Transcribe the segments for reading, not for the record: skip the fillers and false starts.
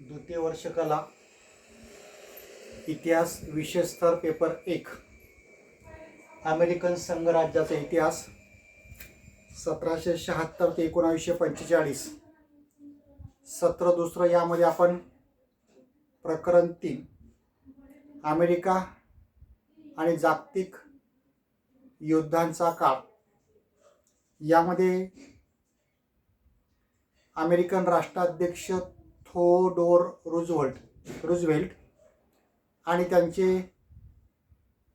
द्वितीय वर्ष कला इतिहास विषय स्तर पेपर 1 अमेरिकन संघराज्याचा इतिहास 1776 ते 1945 सत्र दुसरं. यामध्ये आपण प्रकरण 3 अमेरिका आणि जागतिक युद्धांचा काळ यामध्ये अमेरिकन राष्ट्राध्यक्ष थोडोर रूझवेल्ट आणि त्यांचे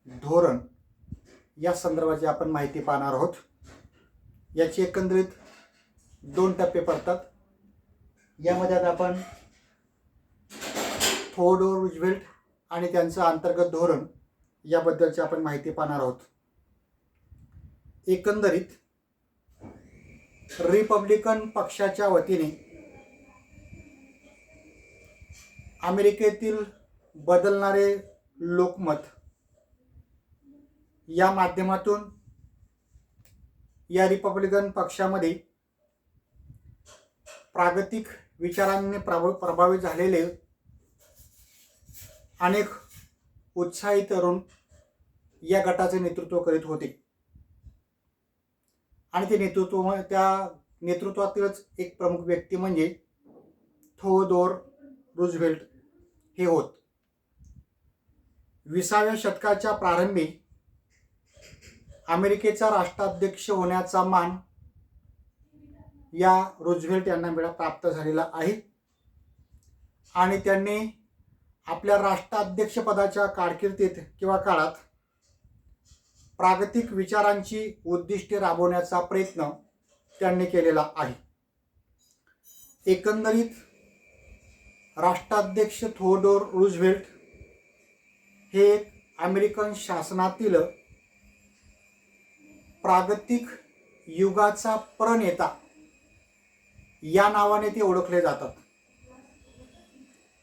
धोरण या संदर्भाची आपण माहिती पाहणार आहोत. याची एकंदरीत 2 टप्पे पडतात. यामध्ये आता आपण थोडोर रूझवेल्ट आणि त्यांचं अंतर्गत धोरण याबद्दलची आपण माहिती पाहणार आहोत. एकंदरीत रिपब्लिकन पक्षाच्या वतीने अमेरिकेतील बदलणारे लोकमत या माध्यमातून या रिपब्लिकन पक्षामध्ये प्रागतिक विचारांनी प्रभावित झालेले अनेक उत्साही तरुण या गटाचे नेतृत्व करीत होते आणि त्या नेतृत्वातीलच एक प्रमुख व्यक्ती म्हणजे थोडोर रूझवेल्ट हे होत. 20व्या शतकाच्या प्रारंभी अमेरिकेचा राष्ट्राध्यक्ष होण्याचा मान या रूझवेल्ट यांना प्राप्त झालेला आहे आणि त्यांनी आपल्या राष्ट्राध्यक्षपदाच्या कारकिर्दीत किंवा काळात प्रागतिक विचारांची उद्दिष्टे राबवण्याचा प्रयत्न त्यांनी केलेला आहे. एकंदरीत राष्ट्राध्यक्ष थोडोर रूझवेल्ट हे अमेरिकन शासनातील प्रागतिक युगाचा प्रणेता या नावाने ते ओळखले जातात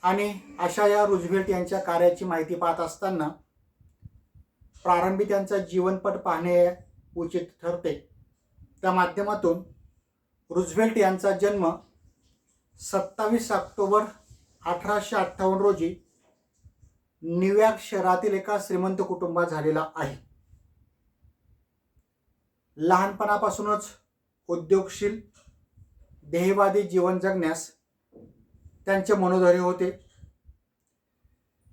आणि अशा या रूझवेल्ट यांच्या कार्याची माहिती पाहत असताना प्रारंभी त्यांचा जीवनपट पाहणे उचित ठरते. त्या माध्यमातून रूझवेल्ट यांचा जन्म 27 ऑक्टोबर 1858 रोजी न्यूयॉर्क शहरातील एका श्रीमंत कुटुंबात झालेला आहे. लहानपणापासूनच उद्योगशील ध्येयवादी जीवन जगण्यास त्यांचे मनोधैर्य होते.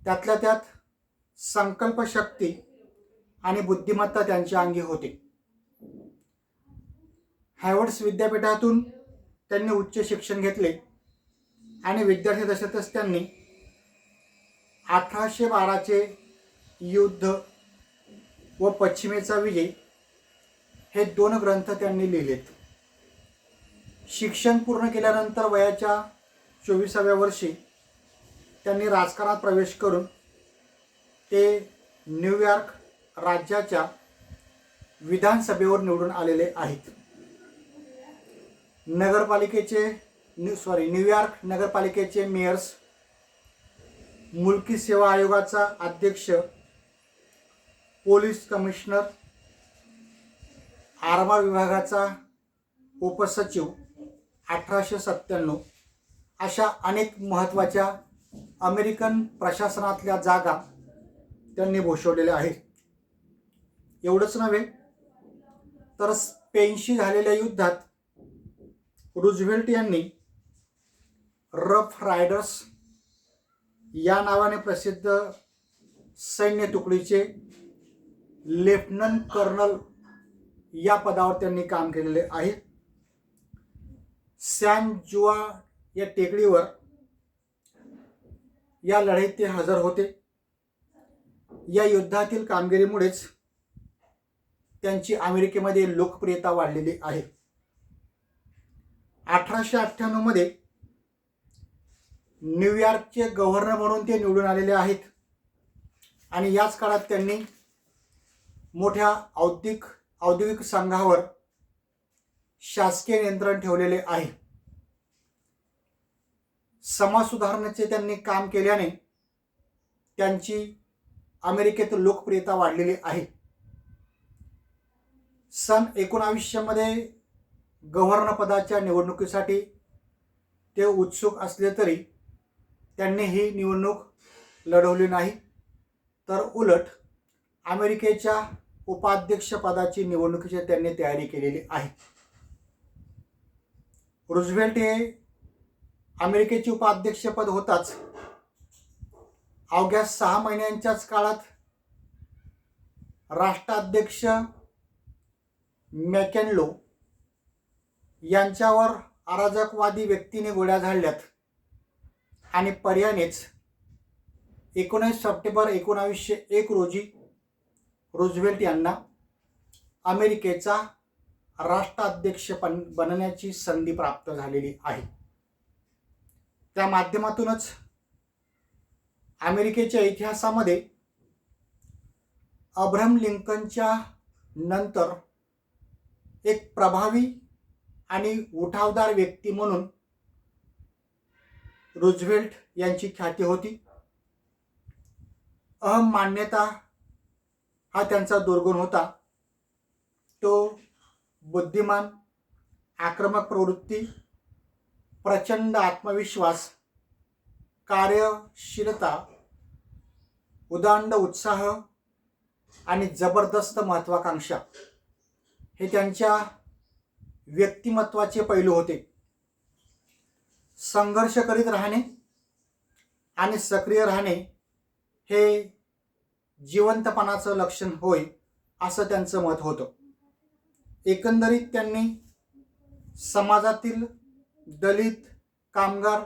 त्यातल्या त्यात संकल्पशक्ती आणि बुद्धिमत्ता त्यांच्या अंगी होते. हार्वर्ड विद्यापीठातून त्यांनी उच्च शिक्षण घेतले आणि विद्यार्थी दशेतच त्यांनी 1812चे युद्ध व पश्चिमेचा विजय हे 2 ग्रंथ त्यांनी लिहिलेत. शिक्षण पूर्ण केल्यानंतर वयाच्या 24व्या वर्षी त्यांनी राजकारणात प्रवेश करून ते न्यूयॉर्क राज्याच्या विधानसभेवर निवडून आलेले आहेत. न्यूयॉर्क नगरपालिकेचे मेयर्स, मुलकी सेवा आयोगाचा अध्यक्ष, पोलीस कमिशनर, आरमार विभागाचा उपसचिव 1897 अशा अनेक महत्त्वाच्या अमेरिकन प्रशासनातल्या जागा त्यांनी भूषवलेल्या आहेत. एवढंच नव्हे तर स्पेनशी झालेल्या युद्धात रूझवेल्ट यांनी रफ रायडर्स या नावाने प्रसिद्ध सैन्य तुकडीचे लेफ्टनंट कर्नल या पदावर त्यांनी काम केलेले आहे. सॅन जुआ या टेकडीवर या लढाईत ते हजर होते. या युद्धातील कामगिरीमुळेच त्यांची अमेरिकेमध्ये लोकप्रियता वाढलेली आहे. 1898 मध्ये न्यूयॉर्कचे गव्हर्नर म्हणून ते निवडून आलेले आहेत आणि याच काळात त्यांनी मोठ्या औद्योगिक संघावर शासकीय नियंत्रण ठेवलेले आहे. समाज सुधारणेचे त्यांनी काम केल्याने त्यांची अमेरिकेत लोकप्रियता वाढलेली आहे. सन 1900 मध्ये गव्हर्नर पदाच्या निवडणुकीसाठी ते उत्सुक असले तरी त्यांनी ही निवडणूक लढवली नाही, तर उलट अमेरिकेच्या उपाध्यक्षपदाची निवडणुकीची त्यांनी तयारी केलेली आहे. रूझवेल्ट हे अमेरिकेचे उपाध्यक्षपद होताच अवघ्या 6 महिन्यांच्याच काळात राष्ट्राध्यक्ष मॅकेन्लो यांच्यावर अराजकवादी व्यक्तीने गोळ्या झाडल्यात आणि पर्यानेच 19 सप्टेंबर 1901 रोजी रूझवेल्ट यांना अमेरिकेचा राष्ट्राध्यक्ष बनण्याची संधी प्राप्त झालेली आहे. त्या माध्यमातूनच अमेरिकेच्या इतिहासामध्ये अब्राहम लिंकनच्या नंतर एक प्रभावी आणि उठावदार व्यक्ती म्हणून रूझवेल्ट यांची ख्याती होती. अहम मान्यता हा त्यांचा दुर्गुण होता. तो बुद्धिमान, आक्रमक प्रवृत्ती, प्रचंड आत्मविश्वास, कार्यशीलता, उदांड उत्साह आणि जबरदस्त महत्त्वाकांक्षा हे त्यांच्या व्यक्तिमत्वाचे पैलू होते. संघर्ष करीत राहणे आणि सक्रिय राहणे हे जिवंतपणाचं लक्षण होय असं त्यांचं मत होतं. एकंदरीत त्यांनी समाजातील दलित, कामगार,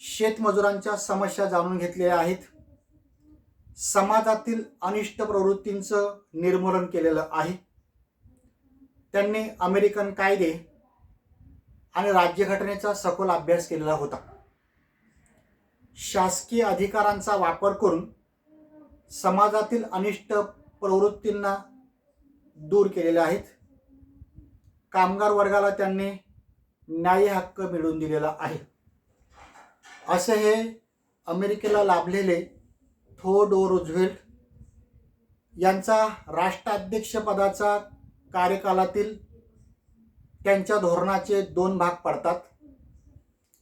शेतमजुरांच्या समस्या जाणून घेतलेल्या आहेत. समाजातील अनिष्ट प्रवृत्तींचं निर्मूलन केलेलं आहे. त्यांनी अमेरिकन कायदे आणि राज्यघटनेचा सखोल अभ्यास केलेला होता. शासकीय अधिकारांचा वापर करून समाजातील अनिष्ट प्रवृत्तींना दूर केलेले आहेत. कामगार वर्गाला त्यांनी न्याय्य हक्क मिळवून दिलेला आहे. असे हे अमेरिकेला लाभलेले थिओडोर रूझवेल्ट यांचा राष्ट्राध्यक्षपदाचा कार्यकालातील त्यांच्या धोरणाचे 2 भाग पडतात.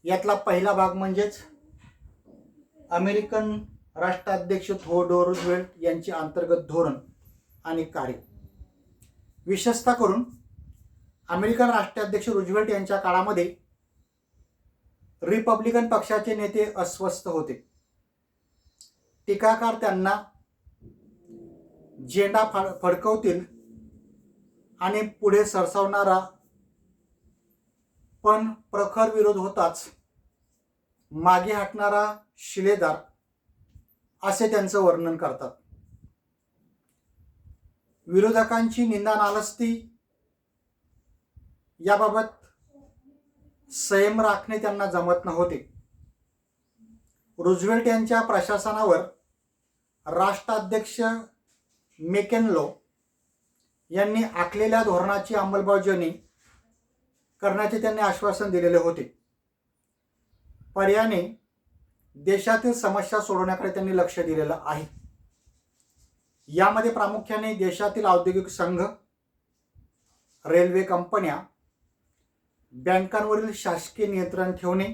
यातला पहिला भाग म्हणजेच अमेरिकन राष्ट्राध्यक्ष थिओडोर रूझवेल्ट यांचे अंतर्गत धोरण आणि कार्य. विशेषतः करून अमेरिकन राष्ट्राध्यक्ष रूझवेल्ट यांच्या काळामध्ये रिपब्लिकन पक्षाचे नेते अस्वस्थ होते. टीकाकार त्यांना झेंडा फडकवतील आणि पुढे सरसावणारा पण प्रखर विरोध होताच मागे हटणारा शिलेदार असे त्यांचं वर्णन करतात. विरोधकांची निंदा नालस्ती याबाबत संयम राखणे त्यांना जमत नव्हते. रूझवेल्ट यांच्या प्रशासनावर राष्ट्राध्यक्ष मॅकेन्लो यांनी आखलेल्या धोरणाची अंमलबजावणी करण्याचे त्यांनी आश्वासन दिलेले होते. पर्यायाने देशातील समस्या सोडवण्याकडे त्यांनी लक्ष दिलेलं आहे. यामध्ये प्रामुख्याने देशातील औद्योगिक संघ, रेल्वे कंपन्या, बँकांवरील शासकीय नियंत्रण ठेवणे,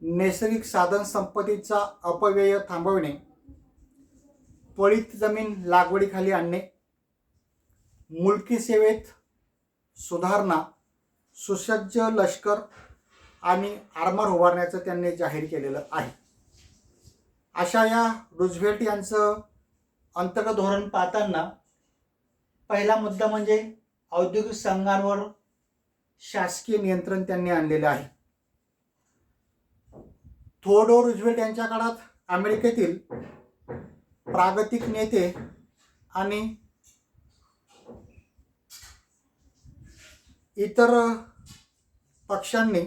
नैसर्गिक साधन संपत्तीचा अपव्यय थांबवणे, त्वरित जमीन लागवडीखाली आणणे, मुलकी सेवेत सुधारणा, सुसज्ज लष्कर आणि आर्मर उभारण्याचं त्यांनी जाहीर केलेलं आहे. अशा या रूझवेल्ट यांचं अंतर्गत धोरण पाहताना पहिला मुद्दा म्हणजे औद्योगिक संघांवर शासकीय नियंत्रण त्यांनी आणलेले आहे. थिओडोर रूझवेल्ट यांच्या काळात अमेरिकेतील प्रागतिक नेते आणि इतर पक्षांनी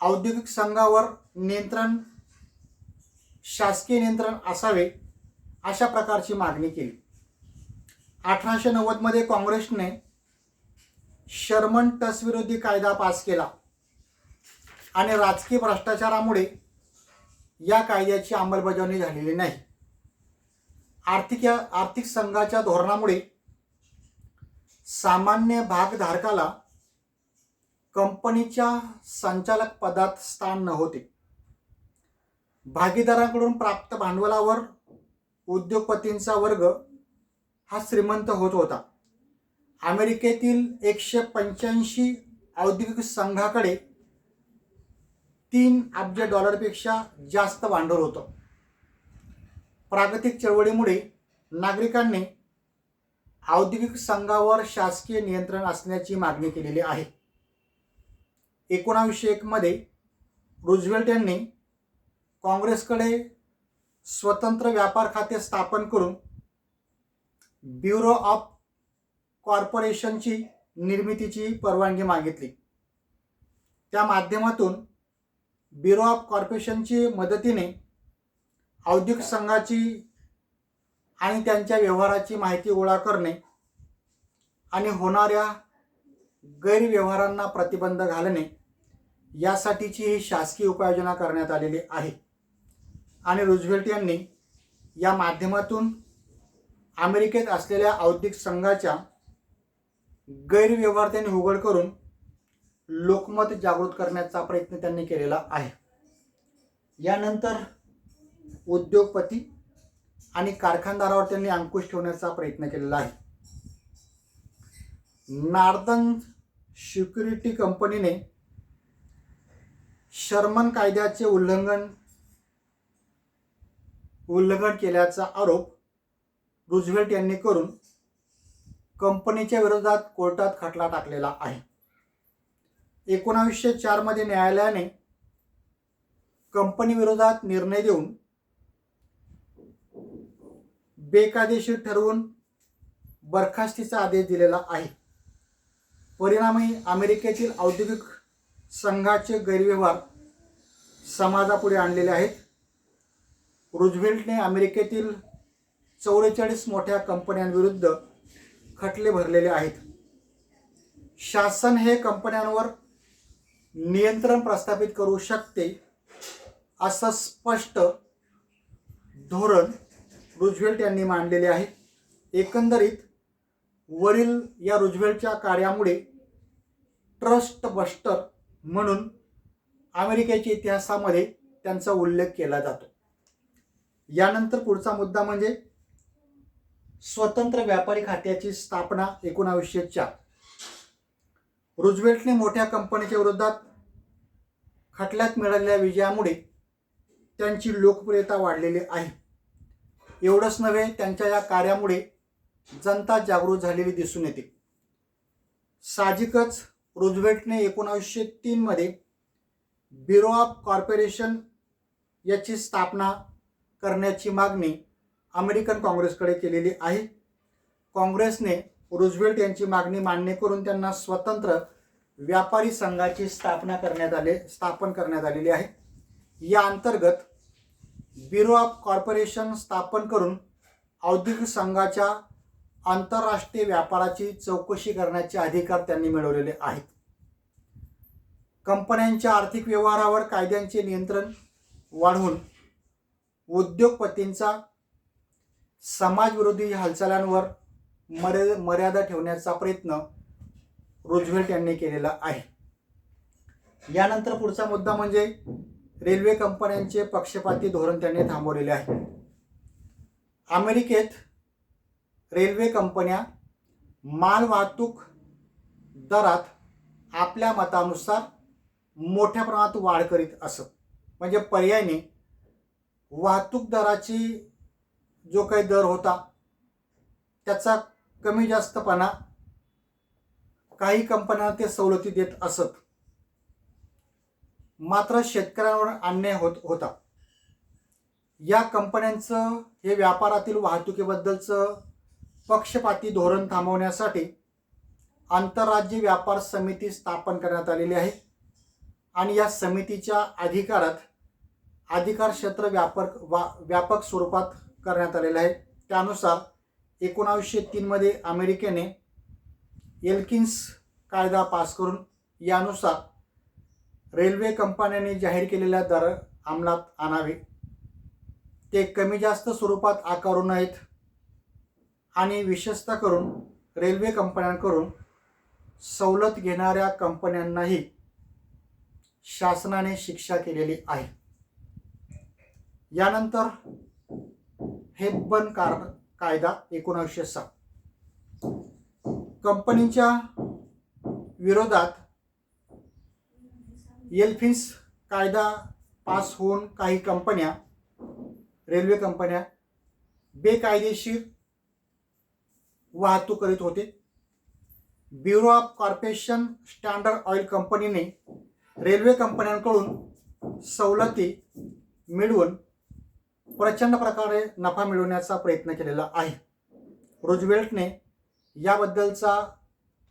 औद्योगिक संघावर नियंत्रण, शासकीय नियंत्रण असावे अशा प्रकारची मागणी केली. 1890 मध्ये काँग्रेसने शर्मन टस विरोधी कायदा पास केला आणि राजकीय भ्रष्टाचारामुळे या कायद्याची अंमलबजावणी झालेली नाही. आर्थिक संघाच्या धोरणामुळे सामान्य भागधारकाला कंपनीच्या संचालक पदात स्थान नव्हते. भागीदारांकडून प्राप्त भांडवलावर उद्योगपतींचा वर्ग हा श्रीमंत होत होता. अमेरिकेतील 185 औद्योगिक संघाकडे 3 अब्ज डॉलरपेक्षा जास्त भांडवल होतं. प्रागतिक चळवळीमुळे नागरिकांनी औद्योगिक संघावर शासकीय नियंत्रण असण्याची मागणी केलेली आहे. 1901 मध्ये रूझवेल्ट यांनी काँग्रेसकडे स्वतंत्र व्यापार खाते स्थापन करून ब्युरो ऑफ कॉर्पोरेशनची निर्मितीची परवानगी मागितली. त्या माध्यमातून ब्युरो ऑफ कॉर्पोरेशनची मदतीने औद्योगिक संघाची आणि त्यांच्या व्यवहाराची माहिती गोळा करणे आणि होणाऱ्या गैरव्यवहारांना प्रतिबंध घालणे यासाठीची ही शासकीय उपाययोजना करण्यात आलेली आहे. आणि रूझवेल्ट यांनी या माध्यमातून अमेरिकेत असलेल्या औद्योगिक संघाच्या गैरव्यवहार त्यांनी उघड करून लोकमत जागृत करण्याचा प्रयत्न त्यांनी केलेला आहे. यानंतर उद्योगपती आणि कारखानदारावर त्यांनी अंकुश ठेवण्याचा प्रयत्न केलेला आहे. नॉर्दर्न सिक्युरिटी कंपनीने शर्मन कायद्याचे उल्लंघन केल्याचा आरोप रूझवेल्ट यांनी करून कंपनीच्या विरोधात कोर्टात खटला टाकलेला आहे. 1904 मध्ये न्यायालयाने कंपनी विरोधात निर्णय देऊन बेकायदेशीर ठरवून बरखास्तीचा आदेश दिलेला आहे. परिणामी अमेरिकेतील औद्योगिक संघाचे गैरव्यवहार समाजापुढे आणलेले आहेत. रूझवेल्टने अमेरिकेतील 44 मोठ्या कंपन्यांविरुद्ध खटले भरलेले आहेत. शासन हे कंपन्यांवर नियंत्रण प्रस्थापित करू शकते असं स्पष्ट धोरण रूझवेल्ट यांनी मांडलेले आहे. एकंदरीत वरील या रूझवेल्टच्या कार्यामुळे ट्रस्ट बस्टर म्हणून अमेरिकेच्या इतिहासामध्ये त्यांचा उल्लेख केला जातो. यानंतर पुढचा मुद्दा म्हणजे स्वतंत्र व्यापारी खात्याची स्थापना 1904. रूझवेल्टने मोठ्या कंपनीच्या विरोधात खटल्यात मिळालेल्या विजयामुळे त्यांची लोकप्रियता वाढलेली आहे. एवढंच नव्हे, त्यांच्या या कार्यामुळे जनता जागृत झालेली दिसून येते. साहजिकच रूझवेल्टने 1903 मध्ये ब्युरो ऑफ कॉर्पोरेशन याची स्थापना करण्याची मागणी अमेरिकन काँग्रेसकडे केलेली आहे. काँग्रेसने रूझवेल्ट यांची मागणी मान्य करून त्यांना स्वतंत्र व्यापारी संघाची स्थापन करण्यात आलेली आहे. या अंतर्गत ब्युरो ऑफ कॉर्पोरेशन स्थापन करून औद्योगिक संघाच्या आंतरराष्ट्रीय व्यापाराची चौकशी करण्याचे अधिकार त्यांनी मिळवलेले आहेत. कंपन्यांच्या आर्थिक व्यवहारावर कायद्यांचे नियंत्रण वाढवून उद्योगपतींचा समाजविरोधी हालचालांवर मर्यादा ठेवण्याचा प्रयत्न रूझवेल्ट यांनी केलेला आहे. यानंतर पुढचा मुद्दा म्हणजे रेल्वे कंपन्यांचे पक्षपाती धोरण त्यांनी थांबवलेले आहे. अमेरिकेत रेल्वे कंपन्या मालवाहतूक दरात आपल्या मतानुसार मोठ्या प्रमाणात वाढ करीत असत. म्हणजे पर्यायाने वाहतूक दराची जो काही दर होता त्याचा कमी जास्तपणा काही कंपन्यांना ते सवलती देत असत. मात्र शेतकऱ्यांवर अन्याय होता. या कंपन्यांचं हे व्यापारातील वाहतुकीबद्दलचं पक्षपाती धोरण थांबवण्यासाठी आंतरराज्य व्यापार समिती स्थापन करण्यात आलेली आहे. आणि या समितीच्या अधिकार क्षेत्र व्यापक स्वरूपात करण्यात आलेले आहे. त्यानुसार 1903 मध्ये अमेरिकेने एल्किन्स कायदा पास करून यानुसार रेल्वे कंपन्यांनी जाहीर केलेल्या दर अंमलात आणावे. ते कमी जास्त स्वरूपात आकारू नयेत आणि विशेषतः करून रेल्वे कंपन्यांकडून सवलत घेणाऱ्या कंपन्यांनाही शासनाने शिक्षा केलेली आहे. यानंतर हेपबर्न कायदा 1907, कंपनीच्या विरोधात येल्फिन्स कायदा पास होऊन काही कंपन्या, रेल्वे कंपन्या बेकायदेशीर वाहतूक करीत होते. Bureau of corporation standard oil कंपनीने रेल्वे कंपन्यांकडून सवलती मिळवून प्रचंड प्रकारे नफा मिळवण्याचा प्रयत्न केलेला आहे. रूझवेल्टने याबद्दलचा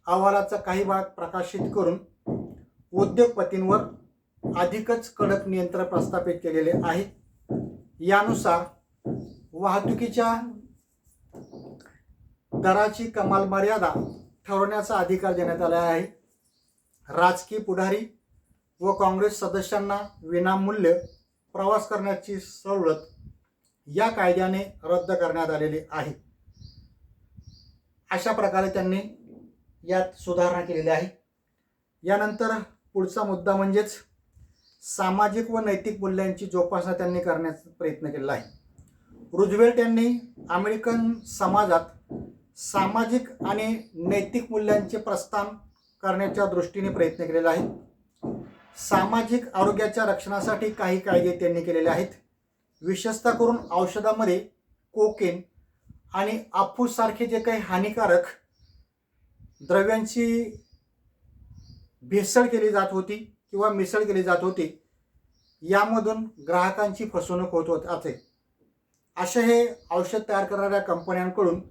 अहवालाचा काही भाग प्रकाशित करून उद्योगपतींवर अधिकच कडक नियंत्रण प्रस्थापित केलेले आहे. यानुसार वाहतुकीच्या दराची कमाल मर्यादा ठरवण्याचा अधिकार देण्यात आला आहे. राजकीय पुढारी व काँग्रेस सदस्यांना विनामूल्य प्रवास करण्याची सवलत या कायद्याने रद्द करण्यात आलेली आहे. अशा प्रकारे त्यांनी यात सुधारणा केलेली आहे. यानंतर पुढचा मुद्दा म्हणजेच सामाजिक व नैतिक मूल्यांची जोपासना त्यांनी करण्याचा प्रयत्न केलेला आहे. रूझवेल्ट यांनी अमेरिकन समाजात सामाजिक आणि नैतिक मूल्यांचे प्रस्थान करण्याच्या दृष्टीने प्रयत्न केलेला आहे. सामाजिक आरोग्याच्या रक्षणासाठी काही कायदे त्यांनी केलेले आहेत. विशेषतः करून औषधामध्ये कोकेन आणि अफूसारखे जे काही हानिकारक द्रव्यांची भेसळ केली जात होती किंवा मिसळ केली जात होती, यामधून ग्राहकांची फसवणूक होत असे. असे हे औषध तयार करणाऱ्या कंपन्यांकडून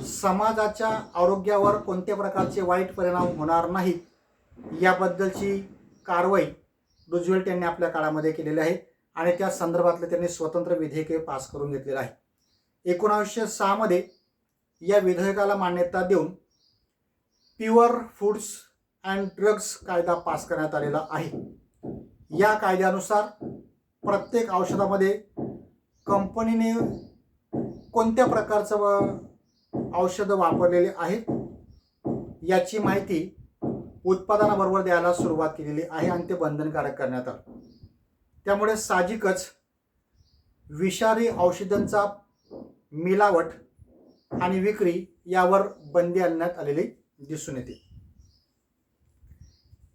समाजाच्या आरोग्यावर कोणत्या प्रकारचे वाईट परिणाम होणार नाहीत याबद्दलची कारवाई रूझवेल्ट यांनी आपल्या काळामध्ये केलेली आहे आणि त्या संदर्भातले त्यांनी स्वतंत्र विधेयके पास करून घेतलेलं आहे. 1906 मध्ये या विधेयकाला मान्यता देऊन प्युअर फूड्स अँड ड्रग्स कायदा पास करण्यात आलेला आहे. या कायद्यानुसार प्रत्येक औषधामध्ये कंपनीने कोणत्या प्रकारचं औषधं वापरलेले आहेत याची माहिती उत्पादनाबरोबर द्यायला सुरुवात केलेली आहे आणि ते बंधनकारक करण्यात आलं. त्यामुळे साहजिकच विषारी औषधांचा मिलावट आणि विक्री यावर बंदी आणण्यात आलेली दिसून येते.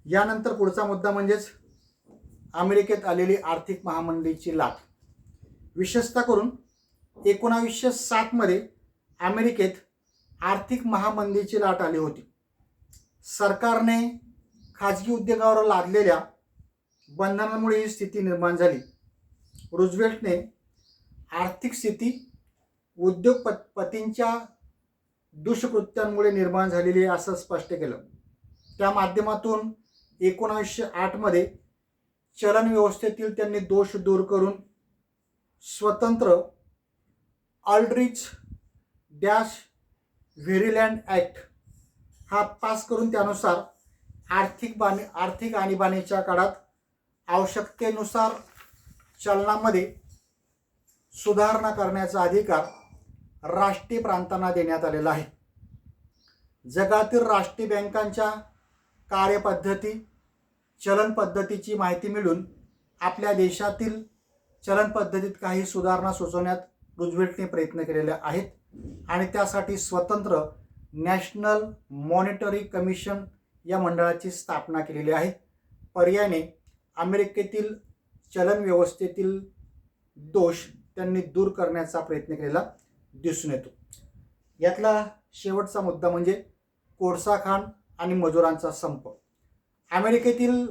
यानंतर पुढचा मुद्दा म्हणजेच अमेरिकेत आलेली आर्थिक महामंदीची लाट. विशेषतः करून 1907 मध्ये अमेरिकेत आर्थिक महामंदीची लाट आली होती. सरकारने खाजगी उद्योगावर लादलेल्या बंधनांमुळे ही स्थिती निर्माण झाली. रूझवेल्टने आर्थिक स्थिती उद्योगपतींच्या दुष्कृत्यांमुळे निर्माण झालेली आहे असं स्पष्ट केलं. त्या माध्यमातून 1908 मध्ये चलन व्यवस्थेतील त्यांनी दोष दूर करून स्वतंत्र ऑल्ड्रिच डॅश व्हेरीलँड ॲक्ट हा पास करून त्यानुसार आर्थिक आणीबाणीच्या काळात आवश्यकतेनुसार चलनामध्ये सुधारणा करण्याचा अधिकार राष्ट्रीय प्रांतांना देण्यात आलेला आहे. जगातील राष्ट्रीय बँकांच्या कार्यपद्धती, चलन पद्धतीची माहिती मिळून आपल्या देशातील चलन पद्धतीत काही सुधारणा सुचवण्यात रूझवेल्टने प्रयत्न केलेले आहेत आणि त्यासाठी स्वतंत्र नॅशनल मॉनिटरी कमिशन या मंडळाची स्थापना केलेली आहे. पर्यायाने अमेरिकेतील चलन व्यवस्थेतील दोष त्यांनी दूर करण्याचा प्रयत्न केलेला दिसून येतो. यातला शेवटचा मुद्दा म्हणजे कोळसा खाण आणि मजुरांचा संप. अमेरिकेतील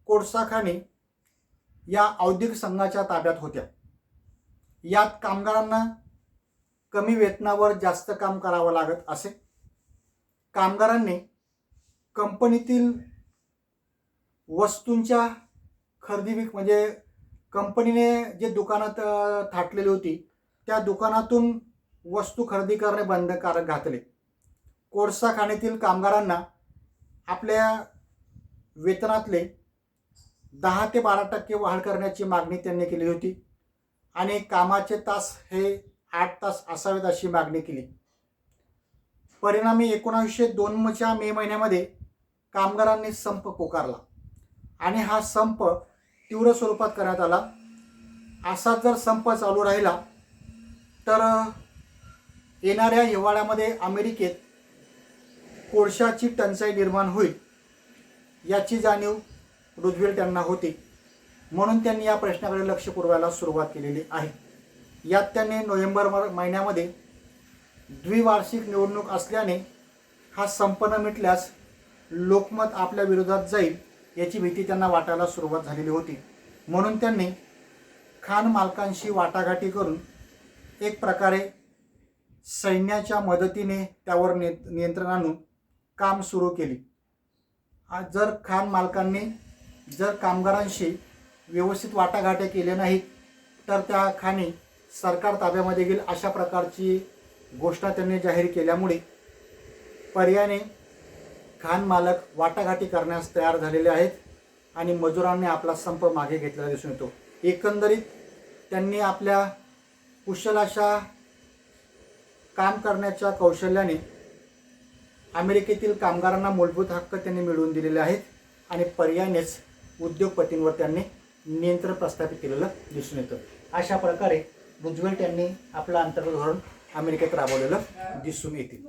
कोळसा खाणी या औद्योगिक संघाच्या ताब्यात होत्या. यात कामगारांना कमी वेतनावर जास्त काम करावं लागत असे. कामगारांनी कंपनीतील वस्तूंच्या खरेदी म्हणजे कंपनीने जे दुकानात थाटलेली होती त्या दुकानातून वस्तू खरेदी करणे बंधनकारक घातले. कोळसा खाणीतील कामगारांना आपल्या वेतनातले 10 ते 12% वाढ करण्याची मागणी त्यांनी केली होती आणि कामाचे तास हे 8 तास असावेत अशी मागणी केली. परिणामी 1902च्या मे महिन्यामध्ये कामगारांनी संप पुकारला आणि हा संप तीव्र स्वरूपात करण्यात आला असा जर संप चालू राहिला तर येणाऱ्या हिवाळ्यामध्ये अमेरिकेत कोळशाची टंचाई निर्माण होईल याची जाणीव रुझवेल्ट यांना होती. म्हणून त्यांनी या प्रश्नाकडे लक्ष पुरवायला सुरुवात केलेली आहे. यात त्यांनी नोव्हेंबर महिन्यामध्ये द्विवार्षिक निवडणूक असल्याने हा संप न मिटल्यास लोकमत आपल्या विरोधात जाईल याची भीती त्यांना वाटायला सुरुवात झालेली होती. म्हणून त्यांनी खाण मालकांशी वाटाघाटी करून एक प्रकारे सैन्याच्या मदतीने त्यावर नियंत्रण आणून काम सुरू केली. जर खाण मालकांनी जर कामगारांशी व्यवस्थित वाटाघाटी केल्या नाहीत तर त्या खाणी सरकार ताब्यामध्ये घेईल अशा प्रकारची घोषणा त्यांनी जाहीर केल्यामुळे पर्यायाने खाण मालक वाटाघाटी करण्यास तयार झालेले आहेत आणि मजुरांनी आपला संप मागे घेतलेला दिसून येतो. एकंदरीत त्यांनी आपल्या कुशल अशा काम करण्याच्या कौशल्याने अमेरिकेतील कामगारांना मूलभूत हक्क त्यांनी मिळवून दिलेले आहेत आणि पर्यायानेच उद्योगपतींवर त्यांनी नियंत्रण प्रस्थापित केलेलं दिसून येतं. अशा प्रकारे रुझवेल्ट यांनी आपलं अंतर्गत धोरण अमेरिकेत राबवलेलं दिसून येते.